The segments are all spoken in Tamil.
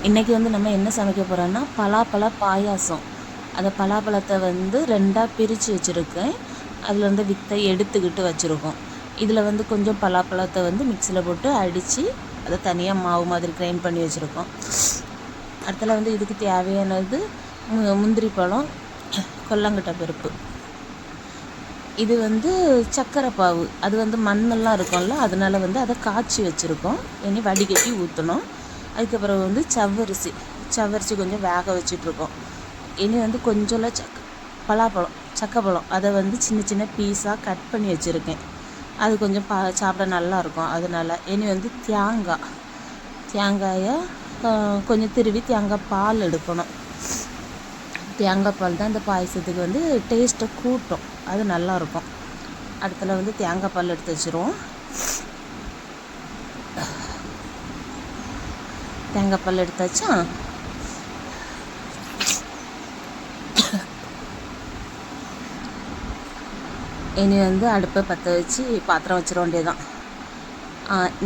இன்றைக்கி வந்து நம்ம என்ன சமைக்க போகிறோன்னா பலாப்பழ பாயாசம். அந்த பலாப்பழத்தை வந்து 2ஆக பிரித்து வச்சுருக்கேன். அதில் வந்து வித்தை எடுத்துக்கிட்டு வச்சுருக்கோம். இதில் வந்து கொஞ்சம் பலாப்பழத்தை வந்து மிக்சியில் போட்டு அடித்து அதை தனியாக மாவு மாதிரி கிரைண்ட் பண்ணி வச்சுருக்கோம். அடுத்தல வந்து இதுக்கு தேவையானது முந்திரி பழம், கொல்லங்கட்டை பருப்பு. இது வந்து சர்க்கரை பாவு. அது வந்து மண்ணெல்லாம் இருக்கும்ல, அதனால் வந்து அதை காய்ச்சி வச்சுருக்கோம். இனி வடிகட்டி ஊற்றணும். அதுக்கப்புறம் வந்து சவ்வரிசி கொஞ்சம் வேக வச்சிட்ருக்கோம். இனி வந்து கொஞ்சம் பலாப்பழம், சக்கப்பழம், அதை வந்து சின்ன சின்ன பீஸாக கட் பண்ணி வச்சுருக்கேன். அது கொஞ்சம் சாப்பிட நல்லாயிருக்கும். அதனால் இனி வந்து தேங்காயை கொஞ்சம் திருவி தேங்காய் பால் எடுக்கணும். தேங்காய் பால் தான் இந்த பாயசத்துக்கு வந்து டேஸ்ட்டை கூட்டும், அது நல்லாயிருக்கும். அடுத்தல வந்து தேங்காய் பால் எடுத்து வச்சுருவோம். தேங்காய் பால் எடுத்தாச்சா, இனி வந்து அடுப்பை பற்ற வச்சு பாத்திரம் வச்சிட வேண்டியதுதான்.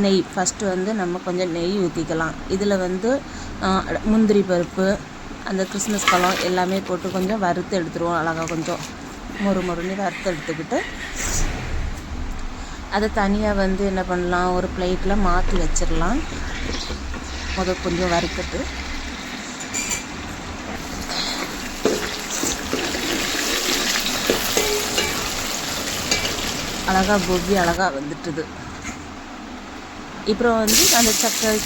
நெய் ஃபஸ்ட்டு வந்து நம்ம கொஞ்சம் நெய் ஊற்றிக்கலாம். இதில் வந்து முந்திரி பருப்பு, அந்த கிறிஸ்மஸ் பழம் எல்லாமே போட்டு கொஞ்சம் வறுத்து எடுத்துருவோம். அழகாக கொஞ்சம் மொறுன்னு வறுத்து எடுத்துக்கிட்டு அதை தனியாக வந்து என்ன பண்ணலாம், ஒரு பிளேட்டில் மாற்றி வச்சிடலாம். கொஞ்சம் வறுத்துட்டு அழகாக பொவ்வி அழகாக வந்துட்டுது. அப்புறம் வந்து அந்த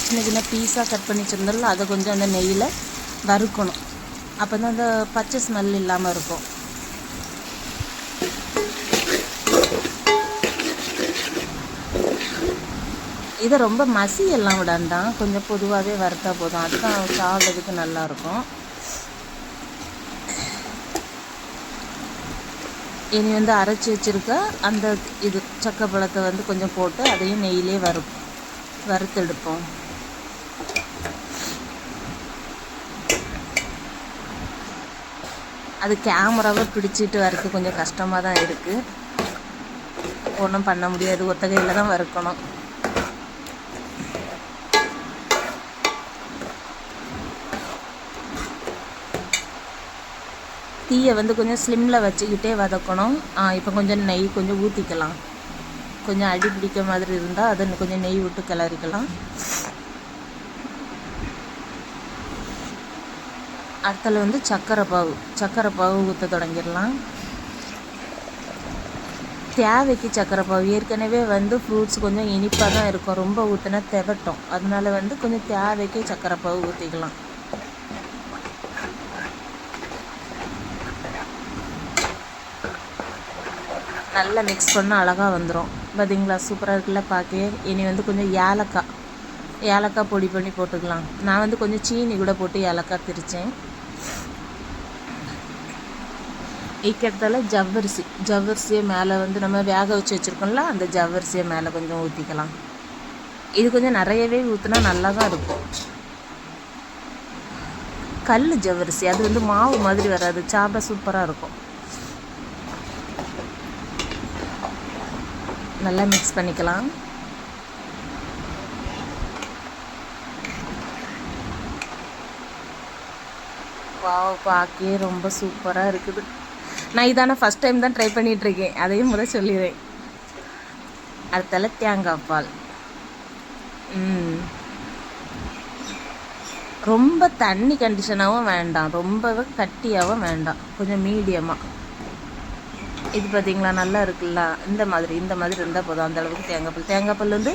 சின்ன சின்ன பீஸாக கட் பண்ணி வச்சுருந்தாலும் அதை கொஞ்சம் அந்த நெய்யில் வறுக்கணும். அப்போ தான் அந்த பச்சை ஸ்மெல் இல்லாமல் இருக்கும். இதை ரொம்ப மசி எல்லாம் விடாண்டாம், கொஞ்சம் பொதுவாகவே வறுத்தா போதும். அதுதான் சாப்பிட்றதுக்கு நல்லாயிருக்கும். இனி வந்து அரைச்சி வச்சுருக்க அந்த சக்கப்பழத்தை வந்து கொஞ்சம் போட்டு அதையும் நெய்யிலே வறுத்தெடுப்போம். அது கேமராவை பிடிச்சிட்டு வறுக்க கொஞ்சம் கஷ்டமாக தான் இருக்குது. ஒன்றும் பண்ண முடியாது, ஒத்த கையில் தான் வறுக்கணும். தீயை வந்து கொஞ்சம் ஸ்லிம்மில் வச்சுக்கிட்டே வதக்கணும். இப்போ கொஞ்சம் நெய் கொஞ்சம் ஊற்றிக்கலாம். கொஞ்சம் அடி பிடிக்க மாதிரி இருந்தால் அதை கொஞ்சம் நெய் விட்டு கிளறிக்கலாம். அடுத்தல வந்து சர்க்கரை பாவு ஊற்ற தொடங்கிடலாம். தேவைக்கு சர்க்கரை பாவு. ஏற்கனவே வந்து ஃப்ரூட்ஸ் கொஞ்சம் இனிப்பாக தான் இருக்கும், ரொம்ப ஊற்றினா தெவட்டும். அதனால வந்து கொஞ்சம் தேவைக்கு சர்க்கரை பாவு ஊற்றிக்கலாம். நல்லா மிக்ஸ் பண்ணால் அழகாக வந்துடும். பார்த்தீங்களா, சூப்பராக இருக்குல்ல பார்க்க. இனி வந்து கொஞ்சம் ஏலக்காய் பொடி பண்ணி போட்டுக்கலாம். நான் வந்து கொஞ்சம் சீனி கூட போட்டு ஏலக்காய் திரித்தேன். இக்கடத்தால ஜவ்வரிசியை மேலே வந்து நம்ம வேக வச்சு வச்சுருக்கோம்ல, அந்த ஜவ்வரிசியை மேலே கொஞ்சம் ஊற்றிக்கலாம். இது கொஞ்சம் நிறையவே ஊற்றினா நல்லா தான் இருக்கும். கல் ஜவ்வரிசி, அது வந்து மாவு மாதிரி வராது, சாப்பிட சூப்பராக இருக்கும். நல்லா மிக்ஸ் பண்ணிக்கலாம். வாவ், பார்க்கவே ரொம்ப சூப்பராக இருக்குது. நான் இதான ஃபஸ்ட் டைம் தான் ட்ரை பண்ணிகிட்ருக்கேன், அதையும் முதல் சொல்லிடுறேன். அடுத்தால தேங்காய் பால். ரொம்ப தண்ணி கண்டிஷனாகவும் வேண்டாம், ரொம்பவே கட்டியாகவும் வேண்டாம், கொஞ்சம் மீடியமாக. இது பார்த்திங்களா, நல்லா இருக்குல்ல. இந்த மாதிரி இருந்தால் போதும். அந்த அளவுக்கு தேங்காய் பால் வந்து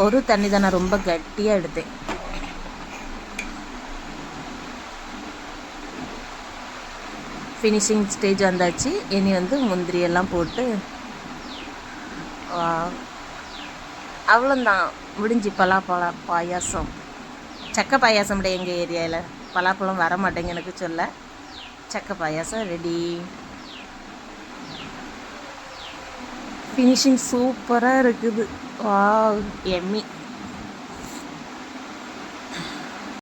ஒரு தண்ணி தான், நான் ரொம்ப கட்டியாக எடுத்தேன். ஃபினிஷிங் ஸ்டேஜ் வந்தாச்சு. இனி வந்து முந்திரியெல்லாம் போட்டு அவ்வளோந்தான், முடிஞ்சு பலாப்பழ பாயாசம். சக்கை பாயாசம் விட எங்கள் ஏரியாவில் பலாப்பழம் வர மாட்டேங்க எனக்கு சொல்ல. சக்கை பாயாசம் ரெடி. ஃபினிஷிங் சூப்பராக இருக்குது. Wow, Emmy.